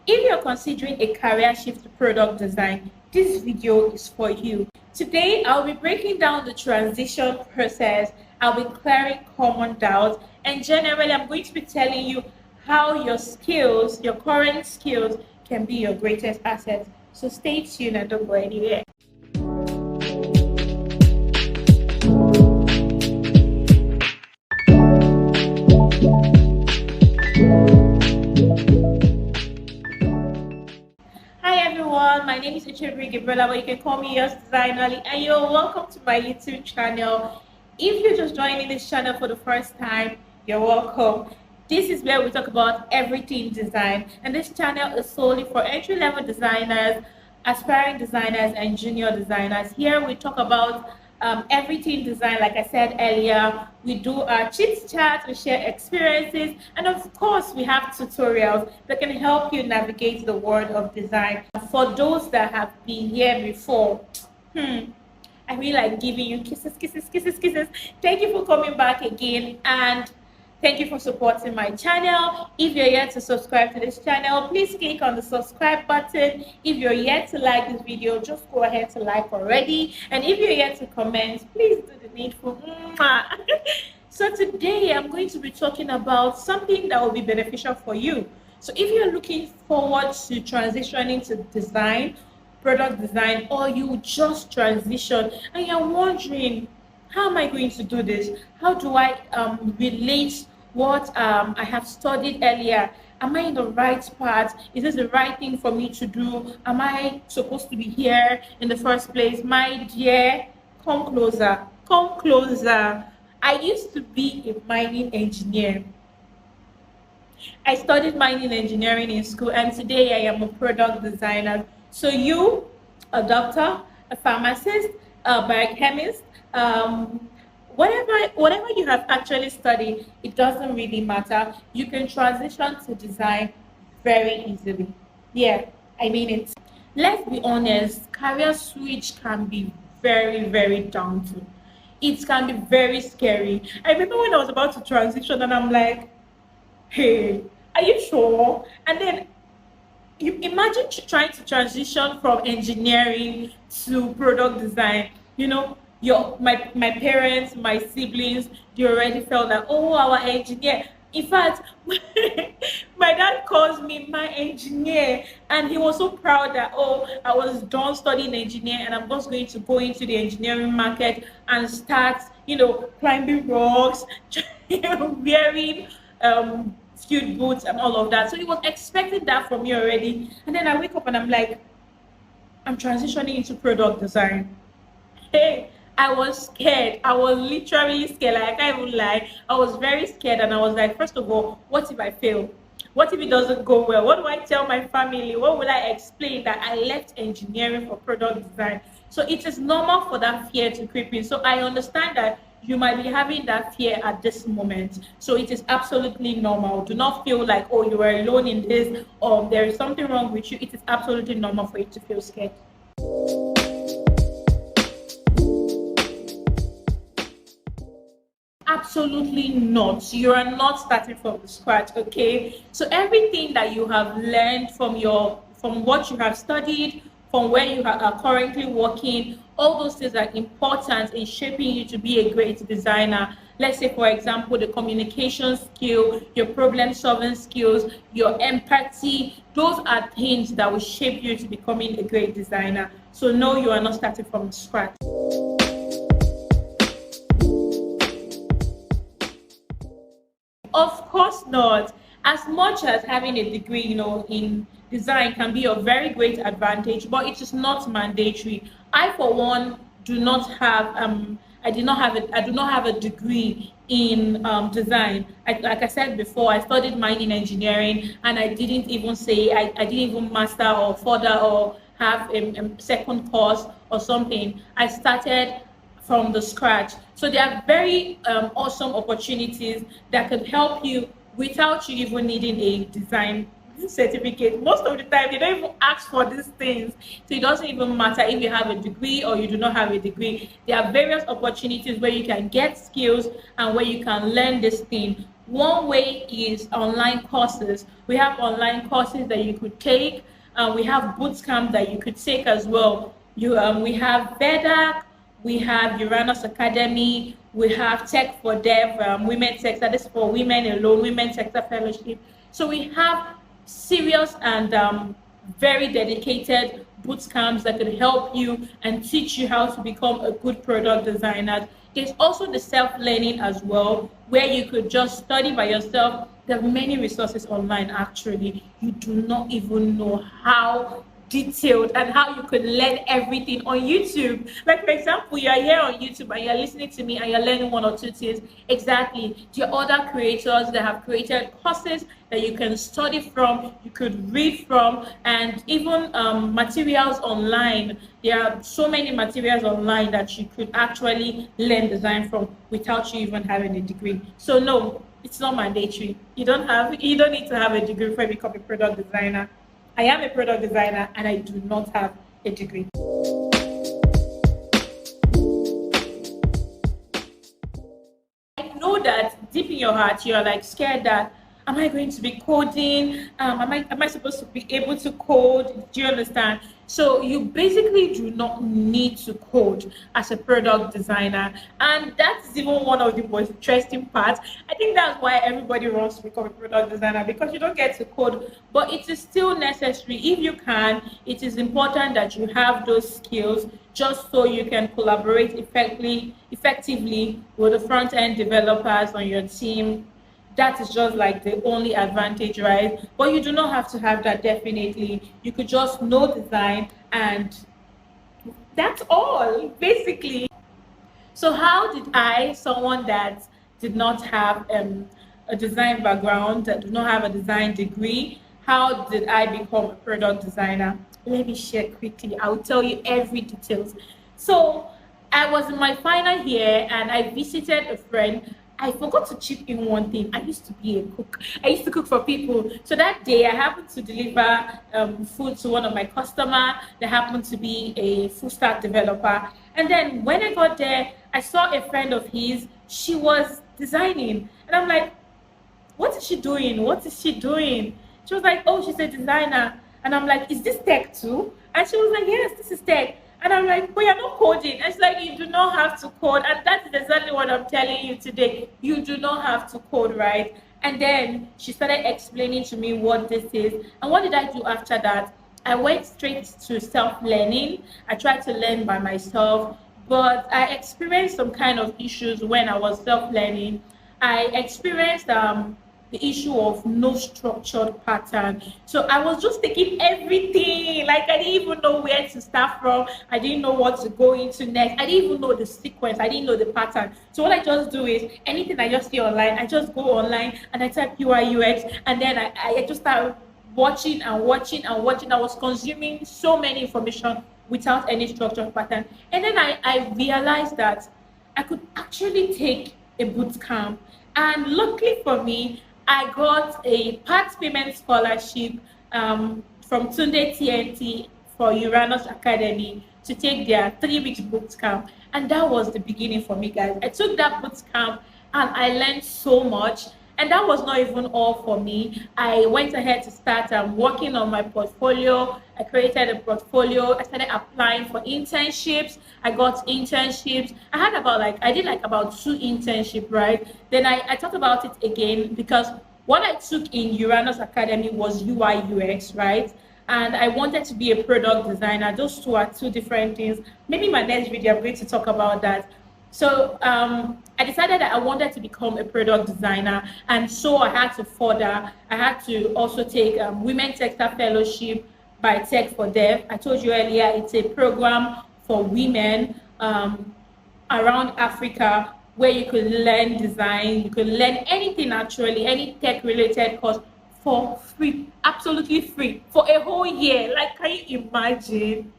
If you're considering a career shift to product design, this video is for you. Today, I'll be breaking down the transition process, I'll be clearing common doubts, and generally, I'm going to be telling you how your skills, your current skills, can be your greatest asset. So stay tuned and don't go anywhere. Hi everyone, my name is Gabriella, but you can call me Yours Designerly, and you're welcome to my YouTube channel. If you're just joining this channel for the first time, you're welcome. This is where we talk about everything design, and this channel is solely for entry-level designers, aspiring designers, and junior designers. Here we talk about everything design. Like I said earlier, we do our chit chat, we share experiences, and of course we have tutorials that can help you navigate the world of design. For those that have been here before, I really like giving you kisses. Thank you for coming back again, and thank you for supporting my channel. If you're yet to subscribe to this channel, please click on the subscribe button. If you're yet to like this video, just go ahead to like already. And if you're yet to comment, please do the needful. So today I'm going to be talking about something that will be beneficial for you. So if you're looking forward to transitioning to design, product design, or you just transition and you're wondering, how am I going to do this? How do I relate what I have studied earlier? Am I in the right path? Is this the right thing for me to do? Am I supposed to be here in the first place? My dear, come closer. Come closer. I used to be a mining engineer. I studied mining engineering in school, and today I am a product designer. So you, a doctor, a pharmacist, a biochemist, whatever you have actually studied, it doesn't really matter. You can transition to design very easily. Yeah, I mean it. Let's be honest, career switch can be very daunting. It can be very scary. I remember when I was about to transition and I'm like, hey, are you sure? And then you imagine trying to transition from engineering to product design. You know, my parents, my siblings, they already felt that, oh, our engineer. In fact, my dad calls me my engineer, and he was so proud that, oh, I was done studying engineer and I'm just going to go into the engineering market and start, climbing rocks, wearing skilled boots and all of that. So he was expecting that from me already. And then I wake up and I'm like, I'm transitioning into product design. Hey, I was scared. I was literally scared. Like, I can't even lie. I was very scared, and I was like, first of all, what if I fail? What if it doesn't go well? What do I tell my family? What will I explain that I left engineering for product design? So it is normal for that fear to creep in. So I understand that you might be having that fear at this moment. So it is absolutely normal. Do not feel like, oh, you are alone in this, or there is something wrong with you. It is absolutely normal for you to feel scared. Absolutely not. You are not starting from the scratch, okay? So everything that you have learned from what you have studied, from where you are currently working, all those things are important in shaping you to be a great designer. Let's say, for example, the communication skill, your problem solving skills, your empathy, those are things that will shape you to becoming a great designer. So no, you are not starting from scratch. Of course not. As much as having a degree, in design can be a very great advantage, but it is not mandatory. I, for one, do not have I do not have a degree in design. Like I said before, I studied mining engineering, and I didn't even master or further or have a second course or something. I started from the scratch. So there are very awesome opportunities that could help you without you even needing a design certificate. Most of the time, they don't even ask for these things. So it doesn't even matter if you have a degree or you do not have a degree. There are various opportunities where you can get skills and where you can learn this thing One way is online courses. We have online courses that you could take. We have boot camp that you could take as well. We have VEDAC, we have Uranus Academy, we have Tech for Dev, Women Tech, that is for women alone, Women Sector Fellowship. So we have serious and very dedicated boot camps that can help you and teach you how to become a good product designer. There's also the self-learning as well, where you could just study by yourself. There are many resources online actually. You do not even know how detailed and how you could learn everything on YouTube. Like for example, you're here on YouTube and you're listening to me and you're learning one or two things. Exactly. There are other creators that have created courses that you can study from, you could read from, and even materials online. There are so many materials online that you could actually learn design from without you even having a degree. So no, it's not mandatory. You don't need to have a degree before you become a product designer. I am a product designer and I do not have a degree. I know that deep in your heart you're like scared that am I going to be coding? Am I supposed to be able to code? Do you understand? So you basically do not need to code as a product designer, and that's even one of the most interesting parts. I think that's why everybody wants to become a product designer, because you don't get to code, but it is still necessary. If you can, it is important that you have those skills just so you can collaborate effectively with the front end developers on your team. That is just like the only advantage, right? But you do not have to have that, definitely. You could just know design, and that's all basically. So how did I, someone that did not have a design background, that do not have a design degree, how did I become a product designer? Let me share quickly. I'll tell you every details. So I was in my final year and I visited a friend. I forgot to chip in one thing. I used to be a cook. I used to cook for people. So that day, I happened to deliver food to one of my customers. That happened to be a full stack developer. And then when I got there, I saw a friend of his. She was designing, and I'm like, "What is she doing? What is she doing?" She was like, "Oh, she's a designer." And I'm like, "Is this tech too?" And she was like, "Yes, this is tech." And I'm like, "But you're not coding." And she's like, "You do not have to code." And that is exactly what I'm telling you today. You do not have to code, right? And then she started explaining to me what this is. And what did I do after that? I went straight to self-learning. I tried to learn by myself, but I experienced some kind of issues when I was self-learning. I experienced the issue of no structured pattern. So I was just taking everything, like I didn't even know where to start from. I didn't know what to go into next. I didn't even know the sequence. I didn't know the pattern. So what I just do is anything I just see online, I just go online and I type UIUX, and then I just start watching and watching and watching. I was consuming so many information without any structured pattern. And then I realized that I could actually take a boot camp. And luckily for me, I got a part payment scholarship from Tunde TNT for Uranus Academy to take their 3 weeks boot camp. And that was the beginning for me, guys. I took that boot camp and I learned so much. And that was not even all for me. I went ahead to start working on my portfolio. I created a portfolio. I started applying for internships. I got internships. I did like about 2 internships, right? Then I talked about it again because what I took in Uranus Academy was UIUX, right? And I wanted to be a product designer. Those two are two different things. Maybe in my next video, I'm going to talk about that. So I decided that I wanted to become a product designer, and so I had to further. I had to also take Women Sector Fellowship by Tech for Dev. I told you earlier, it's a program for women around Africa where you could learn design, you could learn anything actually, any tech-related course for free, absolutely free, for a whole year. Like, can you imagine?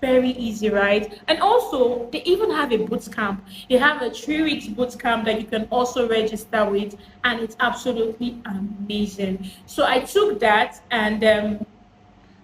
Very easy, right? And also they even have a boot camp. They have a 3 weeks boot camp that you can also register with, and it's absolutely amazing. So I took that, and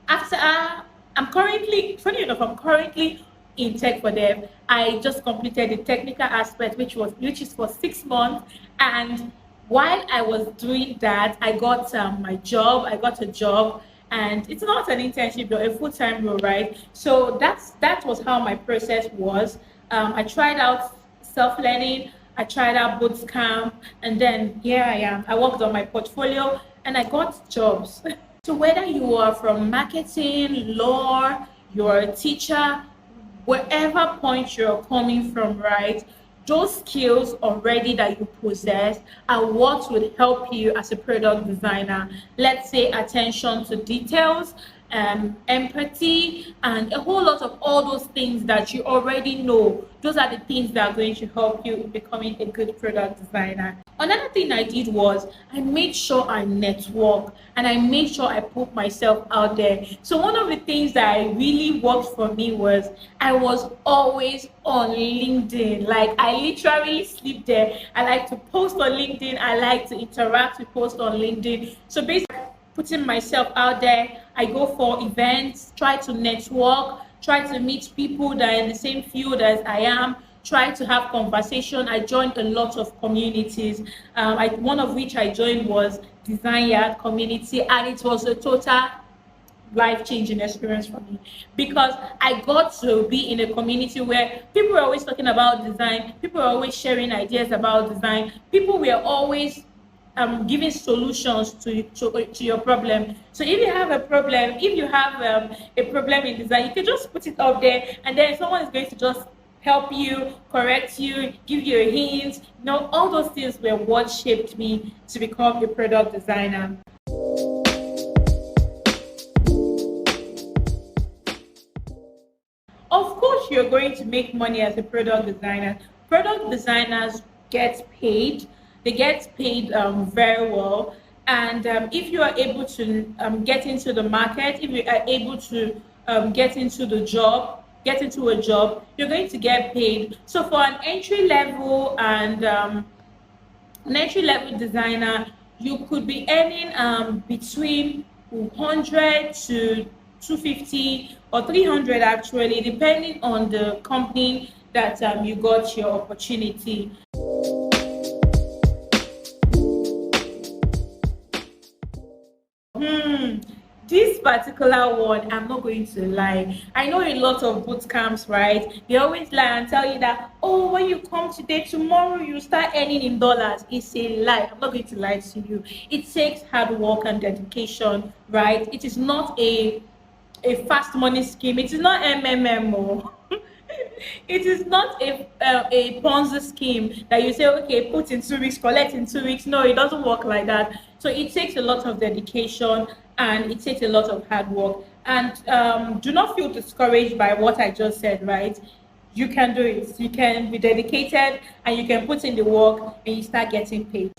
after I'm currently, funny enough, I'm currently in tech for them. I just completed the technical aspect, which is for 6 months. And while I was doing that, I got my job. I got a job, and it's not an internship but a full-time role, right? So that was how my process was. I tried out self-learning. I tried out boot camp, and then here I am. I worked on my portfolio, and I got jobs. So whether you are from marketing, law, you're a teacher, wherever point you're coming from, right? Those skills already that you possess are what would help you as a product designer. Let's say attention to details, empathy, and a whole lot of all those things that you already know. Those are the things that are going to help you in becoming a good product designer. Another thing I did was I made sure I network, and I made sure I put myself out there. So one of the things that I really worked for me was I was always on LinkedIn. Like, I literally sleep there. I like to post on LinkedIn. I like to interact with posts on LinkedIn. So basically, putting myself out there, I go for events, try to network, try to meet people that are in the same field as I am, try to have conversation. I joined a lot of communities. One of which I joined was Design Yard community, and it was a total life-changing experience for me, because I got to be in a community where people were always talking about design, people were always sharing ideas about design, people were always giving solutions to your problem. So if you have a problem, if you have a problem in design, you can just put it up there, and then someone is going to just help you, correct you, give you a hint. All those things were what shaped me to become a product designer. Of course, you're going to make money as a product designer. Product designers get paid. They get paid very well. And if you are able to get into the market, if you are able to get into a job, you're going to get paid. So for an entry level designer, you could be earning between 100 to 250 or 300, actually, depending on the company that you got your opportunity. This particular one, I'm not going to lie. I know a lot of boot camps, right? They always lie and tell you that, oh, when you come today, tomorrow you start earning in dollars. It's a lie. I'm not going to lie to you. It takes hard work and dedication, right? It is not a fast money scheme. It is not MMMO. It is not a Ponzi scheme that you say, okay, put in 2 weeks, collect in 2 weeks. No, it doesn't work like that. So it takes a lot of dedication, and it takes a lot of hard work. And do not feel discouraged by what I just said, right? You can do it. You can be dedicated, and you can put in the work, and you start getting paid.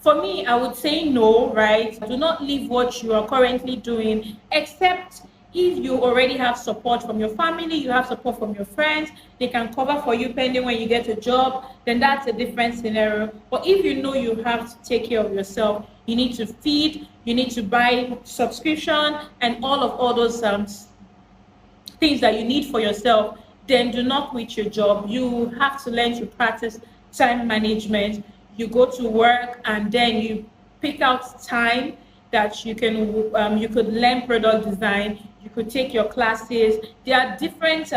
For me, I would say no, right? Do not leave what you are currently doing, except if you already have support from your family, you have support from your friends, they can cover for you pending when you get a job, then that's a different scenario. But if you know you have to take care of yourself, you need to feed, you need to buy subscription, and all those things that you need for yourself, then do not quit your job. You have to learn to practice time management. You go to work, and then you pick out time that you could learn product design. You could take your classes. There are different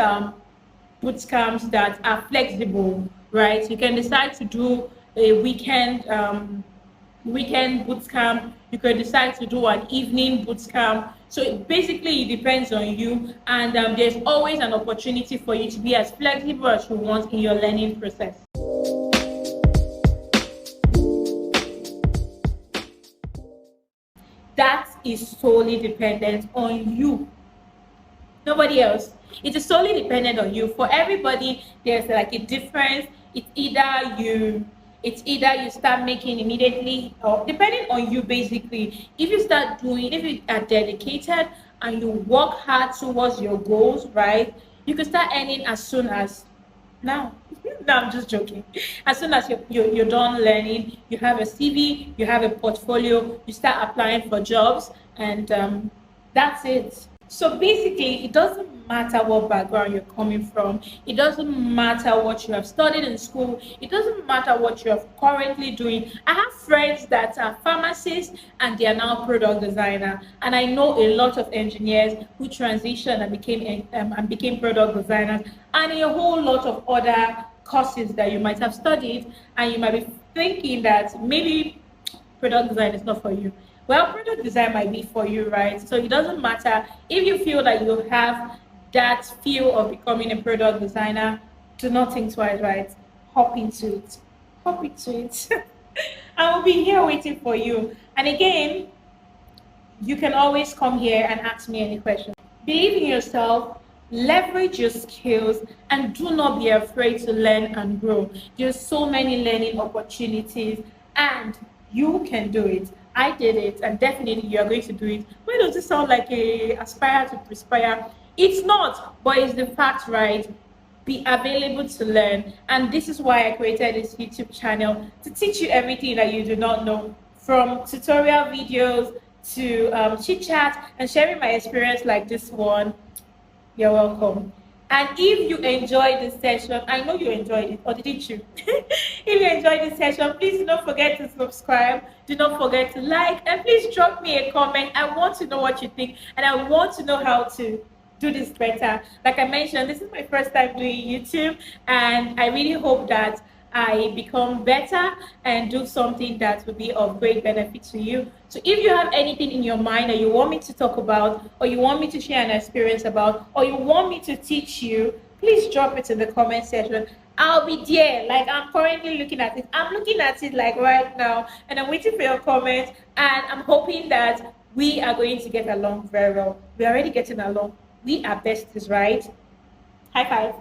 boot camps that are flexible, right? You can decide to do a weekend boot camp. You can decide to do an evening boot camp. So basically, it depends on you, and there's always an opportunity for you to be as flexible as you want in your learning process. That is solely dependent on you, nobody else. It is solely dependent on you. For everybody, there's like a difference. It's either you start making immediately, or depending on you, basically. If you are dedicated and you work hard towards your goals, right, you can start earning as soon as Now, no, I'm just joking. As soon as you're done learning, you have a CV, you have a portfolio, you start applying for jobs, and that's it. So basically, it doesn't matter what background you're coming from. It doesn't matter what you have studied in school. It doesn't matter what you're currently doing. I have friends that are pharmacists and they are now product designer, and I know a lot of engineers who transitioned and became product designers, and a whole lot of other courses that you might have studied, and you might be thinking that maybe product design is not for you. Well, product design might be for you, right? So it doesn't matter if you feel that you have that feel of becoming a product designer, do not think twice, right? Hop into it. Hop into it. I will be here waiting for you. And again, you can always come here and ask me any questions. Believe in yourself, leverage your skills, and do not be afraid to learn and grow. There's so many learning opportunities, and you can do it. I did it, and definitely you are going to do it. Why does it sound like a aspire to perspire? It's not, but it's the fact, right? Be available to learn. And this is why I created this YouTube channel, to teach you everything that you do not know, from tutorial videos to chit chat and sharing my experience like this one. You're welcome. And if you enjoyed this session, I know you enjoyed it, or didn't you? If you enjoyed this session, please do not forget to subscribe. Do not forget to like, and please drop me a comment. I want to know what you think, and I want to know how to do this better. Like I mentioned, this is my first time doing YouTube, and I really hope that I become better and do something that will be of great benefit to you. So if you have anything in your mind that you want me to talk about, or you want me to share an experience about, or you want me to teach you, please drop it in the comment section. I'll be there. Like, I'm currently looking at it. I'm looking at it like right now, and I'm waiting for your comments, and I'm hoping that we are going to get along very well. We're already getting along. We are besties, right? High five.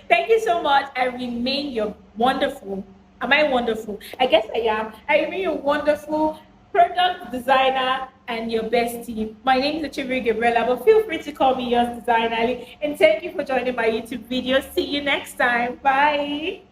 Thank you so much. I remain your wonderful. Am I wonderful? I guess I am. I remain your wonderful product designer and your bestie. My name is Gabriella, but feel free to call me yours designer. And thank you for joining my YouTube video. See you next time. Bye.